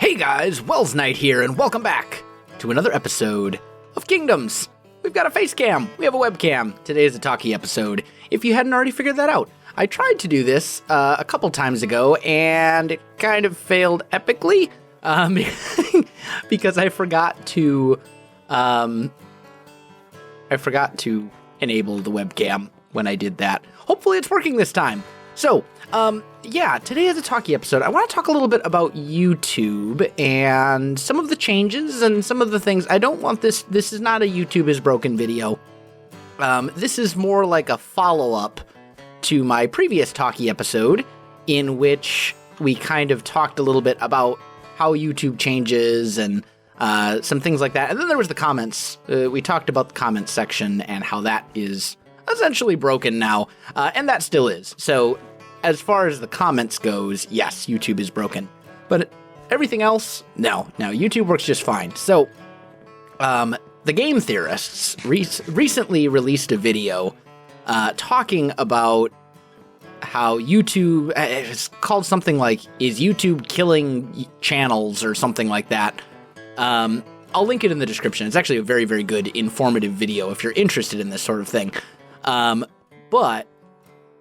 Hey guys, Welsknight here, and welcome back to another episode of Kingdoms. We've got a Facecam, we have a webcam. Today is a talkie episode, if you hadn't already figured that out. I tried to do this a couple times ago, and it kind of failed epically, because I forgot to enable the webcam when I did that. Hopefully it's working this time. So, today is a talkie episode. I want to talk a little bit about YouTube and some of the changes and some of the things. I don't want this is not a YouTube is broken video. This is more like a follow-up to my previous talkie episode, in which we kind of talked a little bit about how YouTube changes and some things like that. And then there was the comments. We talked about the comments section and how that is essentially broken now, and that still is. So as far as the comments goes, yes, YouTube is broken. But everything else, no, YouTube works just fine. So the Game Theorists recently released a video talking about how YouTube, it's called something like, is YouTube killing channels or something like that. I'll link it in the description. It's actually a very, very good informative video if you're interested in this sort of thing. But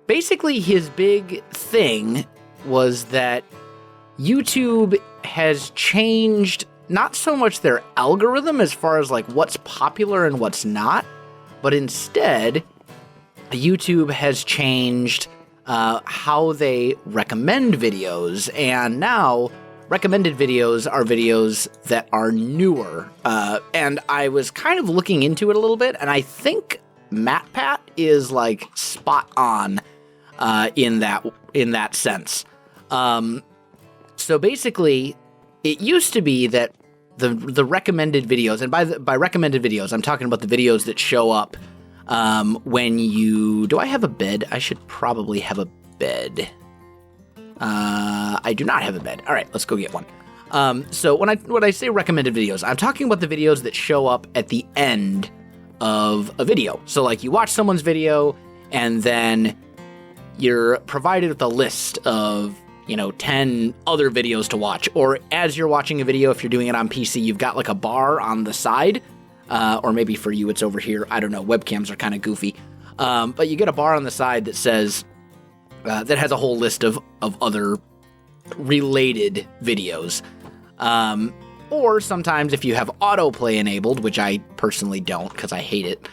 basically his big thing was that YouTube has changed not so much their algorithm as far as like what's popular and what's not, but instead YouTube has changed how they recommend videos, and now recommended videos are videos that are newer. And I was kind of looking into it a little bit, and I think MatPat is like spot on in that sense. So basically, it used to be that the recommended videos, and by recommended videos, I'm talking about the videos that show up when you... Do I have a bed? I should probably have a bed. I do not have a bed. All right, let's go get one. So when I say recommended videos, I'm talking about the videos that show up at the end of a video. So like you watch someone's video and then you're provided with a list of 10 other videos to watch, or as you're watching a video, if you're doing it on PC, you've got like a bar on the side, or maybe for you it's over here. I don't know, webcams are kind of goofy, but you get a bar on the side that says that has a whole list of other related videos. Or sometimes if you have autoplay enabled, which I personally don't because I hate it,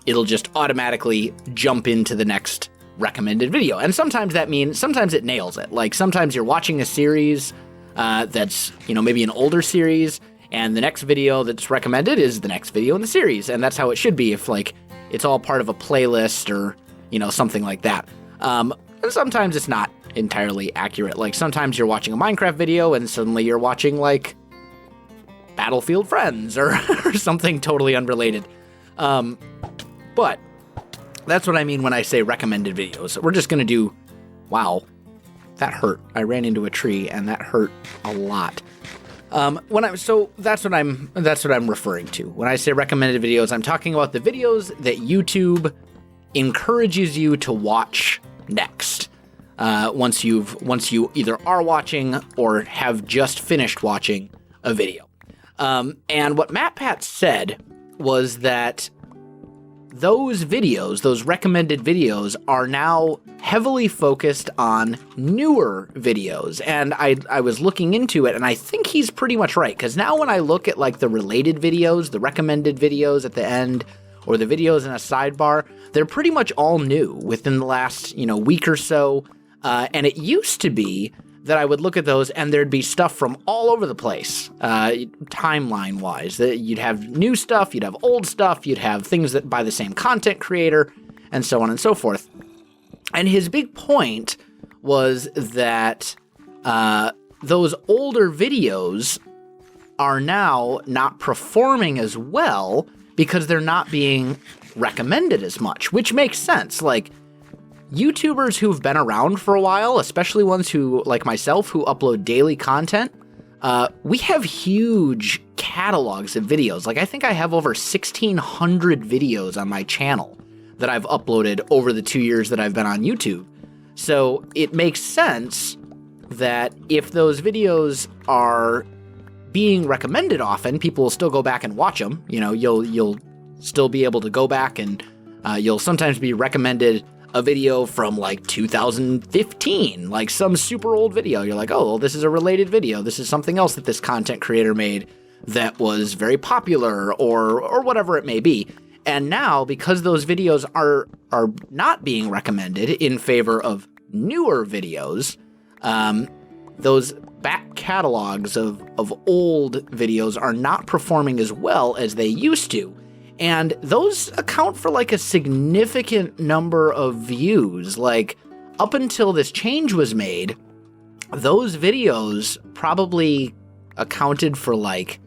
it'll just automatically jump into the next recommended video. And sometimes sometimes it nails it. Like sometimes you're watching a series that's, maybe an older series, and the next video that's recommended is the next video in the series. And that's how it should be if like it's all part of a playlist or, something like that. And sometimes it's not entirely accurate. Like sometimes you're watching a Minecraft video and suddenly you're watching like Battlefield Friends or something totally unrelated. But that's what I mean when I say recommended videos. We're just going to do... Wow, that hurt. I ran into a tree and that hurt a lot. So that's what I'm referring to. When I say recommended videos, I'm talking about the videos that YouTube encourages you to watch next. Once you either are watching or have just finished watching a video. And what MatPat said was that those videos, those recommended videos, are now heavily focused on newer videos. And I was looking into it, and I think he's pretty much right. Because now when I look at like the related videos, the recommended videos at the end, or the videos in a sidebar, they're pretty much all new within the last, week or so. And it used to be that I would look at those and there'd be stuff from all over the place, timeline-wise. You'd have new stuff, you'd have old stuff, you'd have things that by the same content creator, and so on and so forth. And his big point was that those older videos are now not performing as well because they're not being recommended as much, which makes sense. Like, YouTubers who've been around for a while, especially ones who, like myself, who upload daily content, we have huge catalogs of videos. Like, I think I have over 1,600 videos on my channel that I've uploaded over the 2 years that I've been on YouTube. So it makes sense that if those videos are being recommended often, people will still go back and watch them. You know, you'll still be able to go back and you'll sometimes be recommended a video from like 2015, like some super old video. You're like, oh, well, this is a related video. This is something else that this content creator made that was very popular or whatever it may be. And now, because those videos are not being recommended in favor of newer videos, those back catalogs of old videos are not performing as well as they used to. And those account for like a significant number of views. Like, up until this change was made, those videos probably accounted for like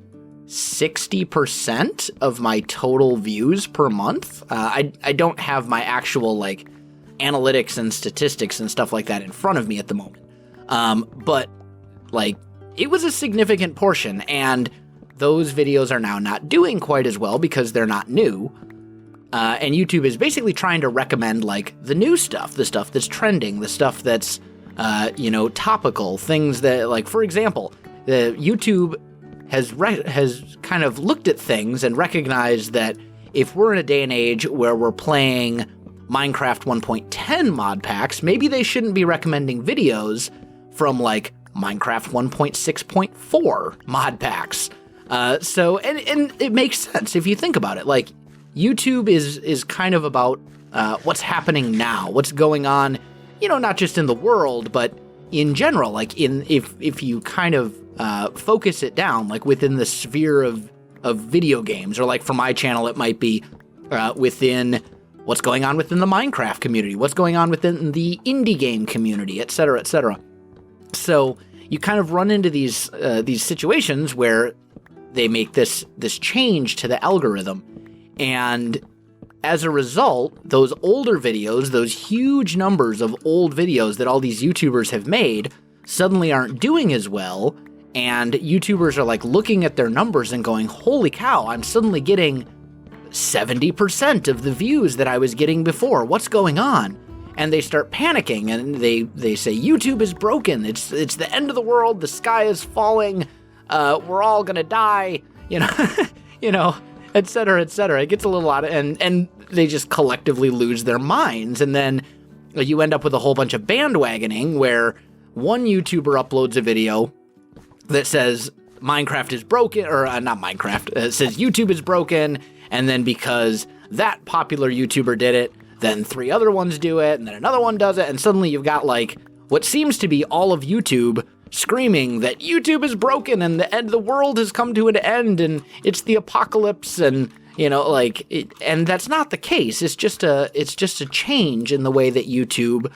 60% of my total views per month. I don't have my actual like analytics and statistics and stuff like that in front of me at the moment. But like, it was a significant portion, and those videos are now not doing quite as well because they're not new. And YouTube is basically trying to recommend like the new stuff, the stuff that's trending, the stuff that's, topical, things that, like, for example, YouTube has kind of looked at things and recognized that if we're in a day and age where we're playing Minecraft 1.10 mod packs, maybe they shouldn't be recommending videos from like Minecraft 1.6.4 mod packs. So it makes sense if you think about it. Like, YouTube is kind of about what's happening now, what's going on, not just in the world, but in general. Like, if you kind of focus it down, like within the sphere of video games, or like for my channel, it might be within what's going on within the Minecraft community, what's going on within the indie game community, et cetera, et cetera. So you kind of run into these situations where they make this change to the algorithm, and as a result, those older videos, those huge numbers of old videos that all these YouTubers have made, suddenly aren't doing as well, and YouTubers are like looking at their numbers and going, holy cow, I'm suddenly getting 70% of the views that I was getting before. What's going on? And they start panicking, and they say, YouTube is broken. It's the end of the world. The sky is falling. We're all gonna die. Et cetera, et cetera. It gets a little out of, and they just collectively lose their minds. And then you end up with a whole bunch of bandwagoning where one YouTuber uploads a video that says Minecraft is broken, or not Minecraft, it says YouTube is broken. And then because that popular YouTuber did it, then 3 other ones do it, and then another one does it, and suddenly you've got like what seems to be all of YouTube screaming that YouTube is broken and the world has come to an end and it's the apocalypse, and and that's not the case. It's just a change in the way that YouTube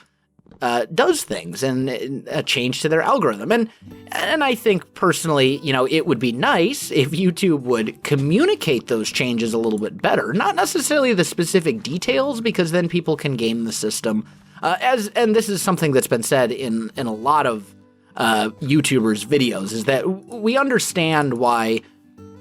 does things, and a change to their algorithm. And I think personally, it would be nice if YouTube would communicate those changes a little bit better. Not necessarily the specific details, because then people can game the system. And this is something that's been said in a lot of YouTubers' videos, is that we understand why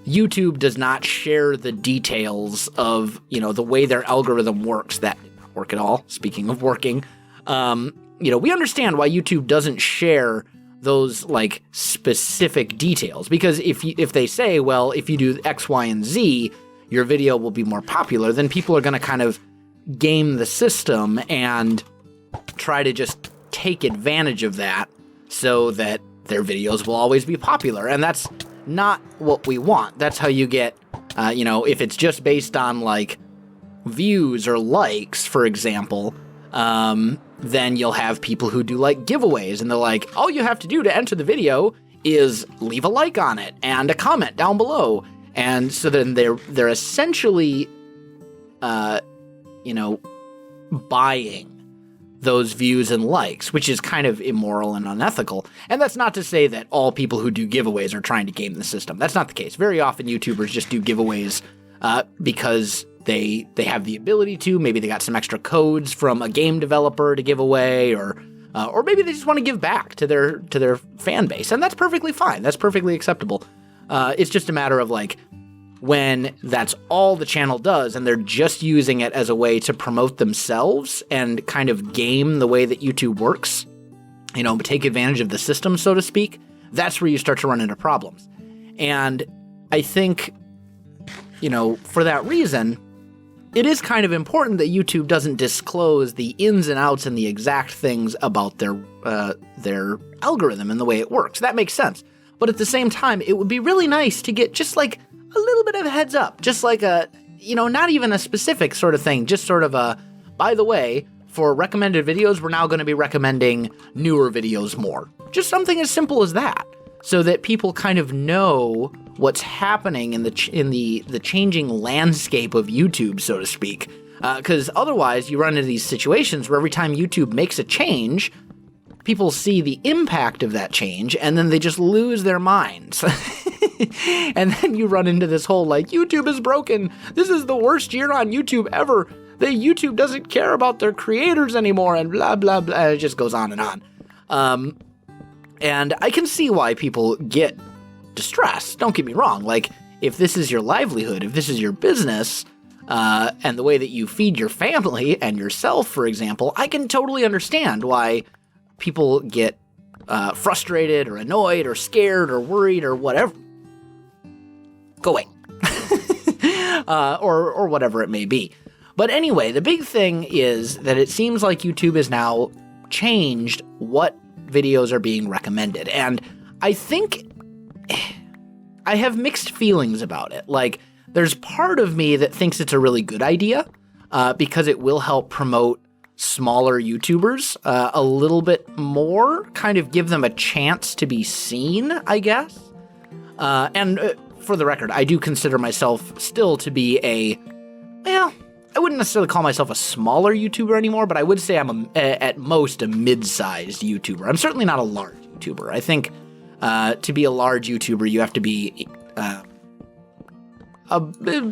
YouTube does not share the details of, the way their algorithm works. That didn't work at all. Speaking of working, we understand why YouTube doesn't share those like specific details, because if they say, well, if you do X, Y, and Z, your video will be more popular, then people are going to kind of game the system and try to just take advantage of that so that their videos will always be popular. And that's not what we want. That's how you get, if it's just based on like views or likes, for example, then you'll have people who do like giveaways, and they're like, all you have to do to enter the video is leave a like on it and a comment down below. And so then they're essentially, buying those views and likes, which is kind of immoral and unethical. And that's not to say that all people who do giveaways are trying to game the system. That's not the case. Very often YouTubers just do giveaways because they have the ability to. Maybe they got some extra codes from a game developer to give away, or maybe they just want to give back to their fan base, and that's perfectly fine. That's perfectly acceptable. It's just a matter of like, when that's all the channel does and they're just using it as a way to promote themselves and kind of game the way that YouTube works, take advantage of the system, so to speak, that's where you start to run into problems. And I think, for that reason, it is kind of important that YouTube doesn't disclose the ins and outs and the exact things about their algorithm and the way it works. That makes sense. But at the same time, it would be really nice to get just like a little bit of a heads up, just like not even a specific sort of thing, just sort of by the way, for recommended videos, we're now going to be recommending newer videos more. Just something as simple as that, so that people kind of know what's happening in the changing landscape of YouTube, so to speak. Because otherwise, you run into these situations where every time YouTube makes a change, people see the impact of that change, and then they just lose their minds. And then you run into this whole, YouTube is broken. This is the worst year on YouTube ever. YouTube doesn't care about their creators anymore, and blah, blah, blah. It just goes on and on. And I can see why people get distressed. Don't get me wrong. If this is your livelihood, if this is your business, and the way that you feed your family and yourself, for example, I can totally understand why people get frustrated or annoyed or scared or worried or whatever. Go away. or whatever it may be. But anyway, the big thing is that it seems like YouTube has now changed what videos are being recommended. And I think I have mixed feelings about it. There's part of me that thinks it's a really good idea because it will help promote smaller YouTubers a little bit more, kind of give them a chance to be seen, I guess. And for the record, I do consider myself still to be I wouldn't necessarily call myself a smaller YouTuber anymore, but I would say I'm at most a mid-sized YouTuber. I'm certainly not a large YouTuber. I think to be a large YouTuber, you have to be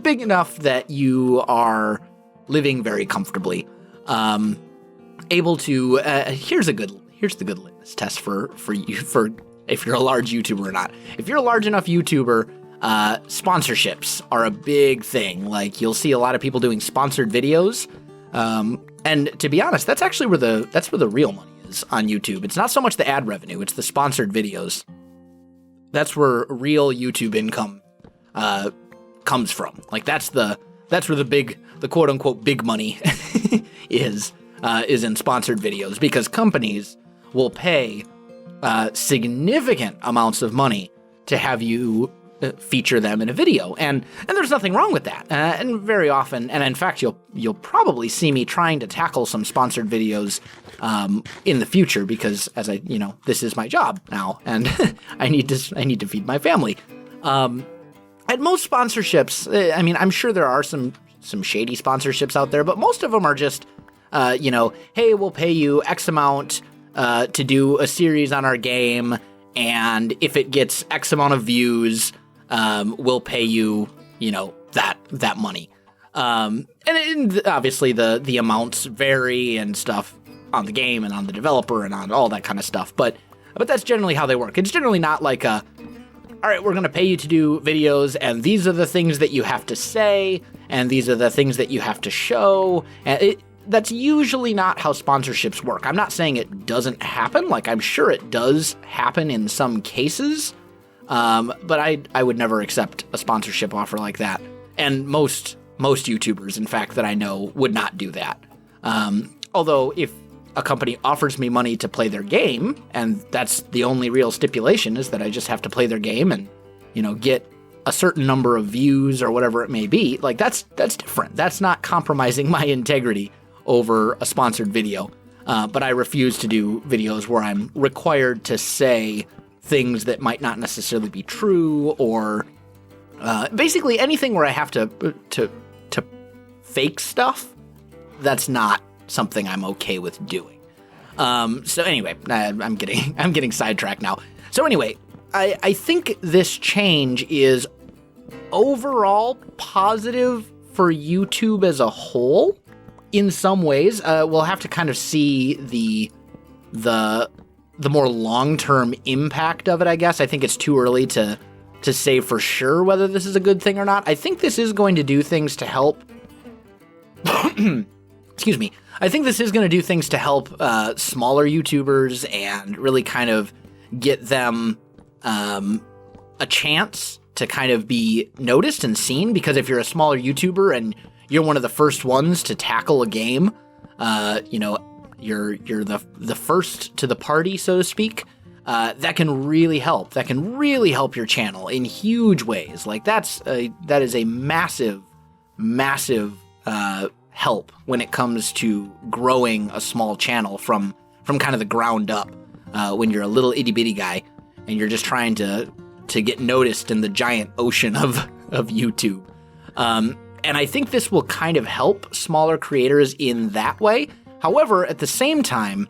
big enough that you are living very comfortably, able to. Here's the good litmus test for you for if you're a large YouTuber or not. If you're a large enough YouTuber, sponsorships are a big thing. You'll see a lot of people doing sponsored videos. And to be honest, that's actually where the real money is on YouTube. It's not so much the ad revenue, it's the sponsored videos. That's where real YouTube income, comes from. That's where the quote unquote big money is in sponsored videos, because companies will pay, significant amounts of money to have you feature them in a video, and there's nothing wrong with that. And very often, and in fact, you'll probably see me trying to tackle some sponsored videos in the future, because as this is my job now, and I need to feed my family. At most sponsorships, I'm sure there are some shady sponsorships out there, but most of them are just, hey, we'll pay you X amount to do a series on our game, and if it gets X amount of views, we'll pay you, that money. And obviously the amounts vary and stuff on the game and on the developer and on all that kind of stuff. But that's generally how they work. It's generally not like all right, we're going to pay you to do videos, and these are the things that you have to say, and these are the things that you have to show. And that's usually not how sponsorships work. I'm not saying it doesn't happen. I'm sure it does happen in some cases. But I would never accept a sponsorship offer like that. And most YouTubers, in fact, that I know would not do that. Although if a company offers me money to play their game, and that's the only real stipulation, is that I just have to play their game and, get a certain number of views or whatever it may be, that's different. That's not compromising my integrity over a sponsored video. But I refuse to do videos where I'm required to say things that might not necessarily be true, or basically anything where I have to fake stuff. That's not something I'm okay with doing. So anyway, I'm getting sidetracked now. So anyway, I think this change is overall positive for YouTube as a whole. In some ways, we'll have to kind of see the more long-term impact of it, I guess. I think it's too early to say for sure whether this is a good thing or not. I think this is going to do things to help excuse me, I think this is going to do things to help smaller YouTubers and really kind of get them a chance to kind of be noticed and seen, because if you're a smaller YouTuber and you're one of the first ones to tackle a game, you're the first to the party, so to speak, that can really help. That can really help your channel in huge ways. Like that is a massive help when it comes to growing a small channel from kind of the ground up, when you're a little itty bitty guy and you're just trying to get noticed in the giant ocean of YouTube. And I think this will kind of help smaller creators in that way. However, at the same time,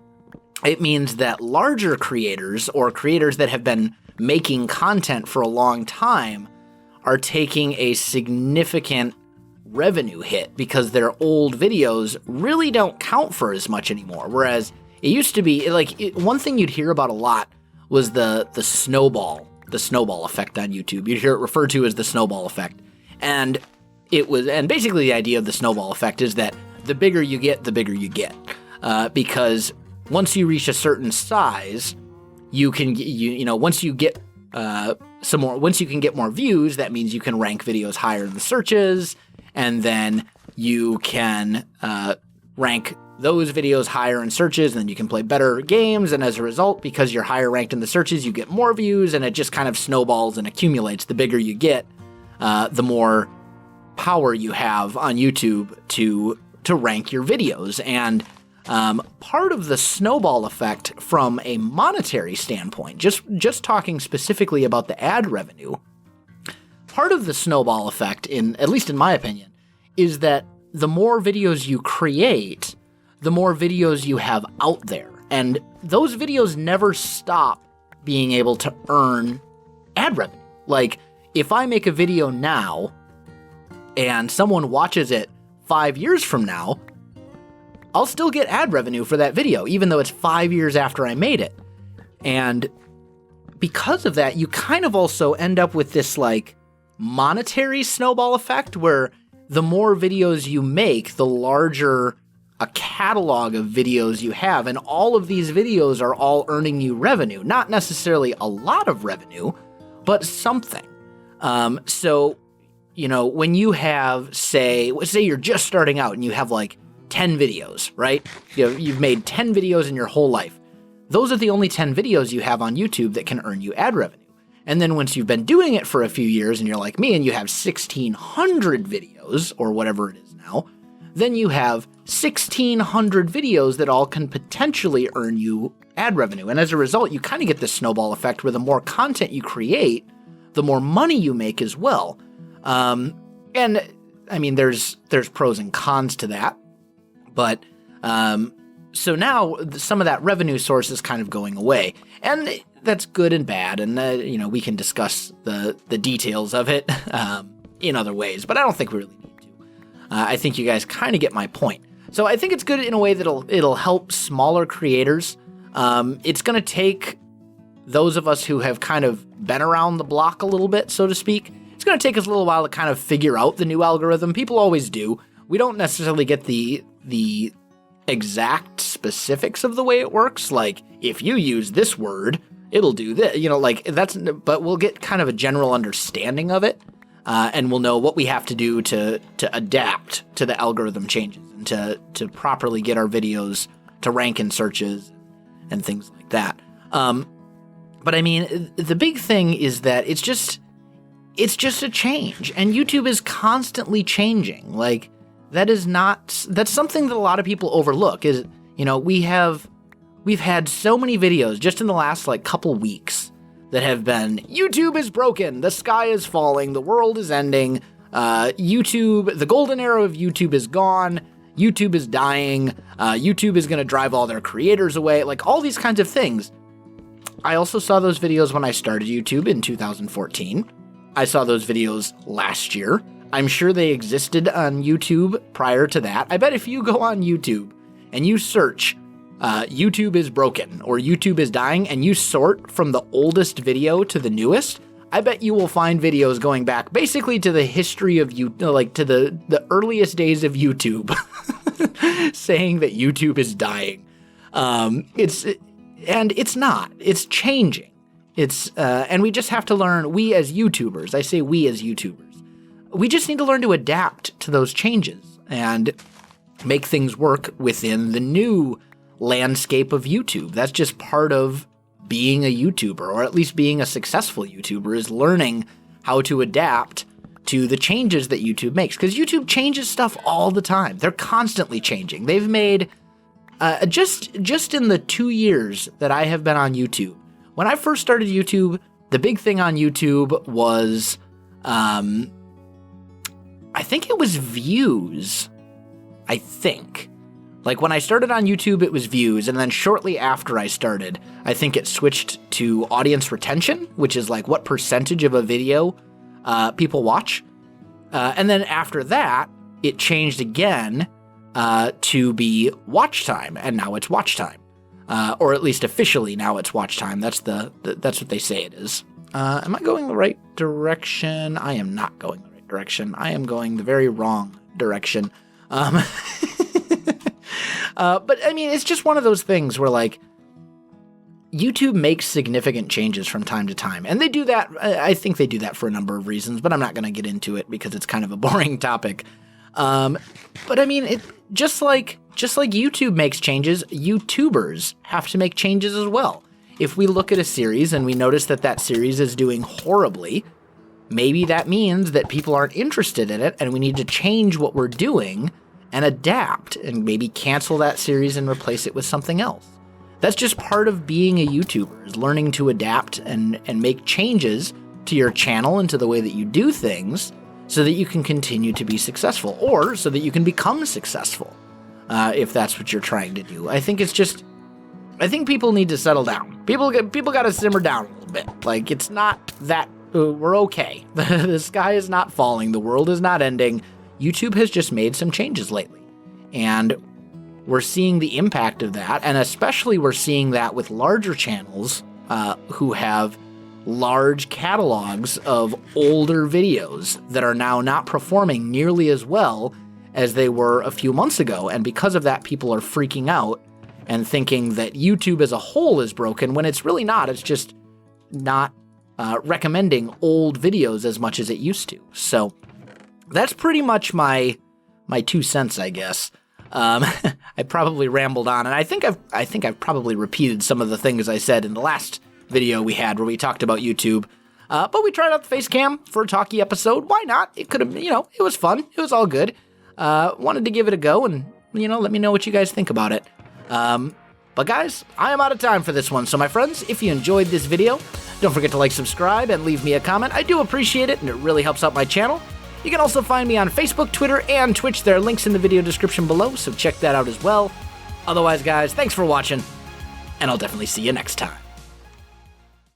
it means that larger creators or creators that have been making content for a long time are taking a significant revenue hit because their old videos really don't count for as much anymore. Whereas it used to be one thing you'd hear about a lot was the snowball effect on YouTube. You'd hear it referred to as the snowball effect. And basically the idea of the snowball effect is that the bigger you get, the bigger you get. Because once you reach a certain size, once you can get more views, that means you can rank videos higher in the searches, and then you can rank those videos higher in searches, and then you can play better games, and as a result, because you're higher ranked in the searches, you get more views, and it just kind of snowballs and accumulates. The bigger you get, the more power you have on YouTube to rank your videos. And part of the snowball effect from a monetary standpoint, just talking specifically about the ad revenue, part of the snowball effect, at least in my opinion, is that the more videos you create, the more videos you have out there. And those videos never stop being able to earn ad revenue. Like, if I make a video now and someone watches it 5 years from now, I'll still get ad revenue for that video, even though it's 5 years after I made it. And because of that, you kind of also end up with this like monetary snowball effect where the more videos you make, the larger a catalog of videos you have, and all of these videos are all earning you revenue. Not necessarily a lot of revenue, but something. So, when you have, say you're just starting out and you have like 10 videos, right? You've made 10 videos in your whole life. Those are the only 10 videos you have on YouTube that can earn you ad revenue. And then once you've been doing it for a few years and you're like me and you have 1,600 videos or whatever it is now, then you have 1,600 videos that all can potentially earn you ad revenue. And as a result, you kind of get this snowball effect where the more content you create, the more money you make as well. And I mean, there's pros and cons to that. But so now some of that revenue source is kind of going away. And that's good and bad. And, we can discuss the details of it in other ways. But I don't think we really need to. I think you guys kind of get my point. So I think it's good in a way that it'll help smaller creators. It's going to take those of us who have kind of been around the block a little bit, so to speak. It's going to take us a little while to kind of figure out the new algorithm. People always do. We don't necessarily get the exact specifics of the way it works. Like, if you use this word, it'll do this, but we'll get kind of a general understanding of it. And we'll know what we have to do to adapt to the algorithm changes and to properly get our videos to rank in searches and things like that. But I mean, the big thing is that it's just a change, and YouTube is constantly changing. Like, that's something that a lot of people overlook is, we've had so many videos just in the last couple weeks that have been, YouTube is broken, the sky is falling, the world is ending, YouTube, the golden era of YouTube is gone, YouTube is dying, YouTube is going to drive all their creators away, all these kinds of things. I also saw those videos when I started YouTube in 2014. I saw those videos last year. I'm sure they existed on YouTube prior to that. I bet if you go on YouTube and you search YouTube is broken or YouTube is dying and you sort from the oldest video to the newest, I bet you will find videos going back basically to the history of like to the earliest days of YouTube saying that YouTube is dying. It's not. It's changing. And we just have to learn, we as YouTubers, I say we as YouTubers, we just need to learn to adapt to those changes and make things work within the new landscape of YouTube. That's just part of being a YouTuber, or at least being a successful YouTuber, is learning how to adapt to the changes that YouTube makes. Because YouTube changes stuff all the time. They're constantly changing. They've made, just in the 2 years that I have been on YouTube, when I first started YouTube, the big thing on YouTube was, I think it was views. I think. Like when I started on YouTube, it was views, and then shortly after I started, I think it switched to audience retention, which is like what percentage of a video people watch. And then after that, it changed again to be watch time, and now it's watch time. Or at least officially now it's watch time. That's what they say it is. Am I going the right direction? I am not going the right direction. I am going the very wrong direction. But I mean, it's just one of those things where like YouTube makes significant changes from time to time, and they do that. I think they do that for a number of reasons, but I'm not going to get into it because it's kind of a boring topic. But I mean, just like YouTube makes changes, YouTubers have to make changes as well. If we look at a series and we notice that series is doing horribly, maybe that means that people aren't interested in it, and we need to change what we're doing and adapt and maybe cancel that series and replace it with something else. That's just part of being a YouTuber, is learning to adapt and make changes to your channel and to the way that you do things so that you can continue to be successful, or so that you can become successful, if that's what you're trying to do. I think people need to settle down. People got to simmer down a little bit. Like, it's not that we're okay. The sky is not falling. The world is not ending. YouTube has just made some changes lately, and we're seeing the impact of that, and especially we're seeing that with larger channels who have large catalogs of older videos that are now not performing nearly as well as they were a few months ago, and because of that, people are freaking out and thinking that YouTube as a whole is broken, when it's really not. It's just not recommending old videos as much as it used to. So that's pretty much my 2 cents, I guess. I probably rambled on, and I think I've probably repeated some of the things I said in the last video we had where we talked about YouTube. But we tried out the Facecam for a talkie episode. Why not? It could have, it was fun. It was all good. Wanted to give it a go, and let me know what you guys think about it. But guys, I am out of time for this one. So my friends, if you enjoyed this video, don't forget to like, subscribe, and leave me a comment. I do appreciate it, and it really helps out my channel. You can also find me on Facebook, Twitter, and Twitch. There are links in the video description below, so check that out as well. Otherwise, guys, thanks for watching, and I'll definitely see you next time.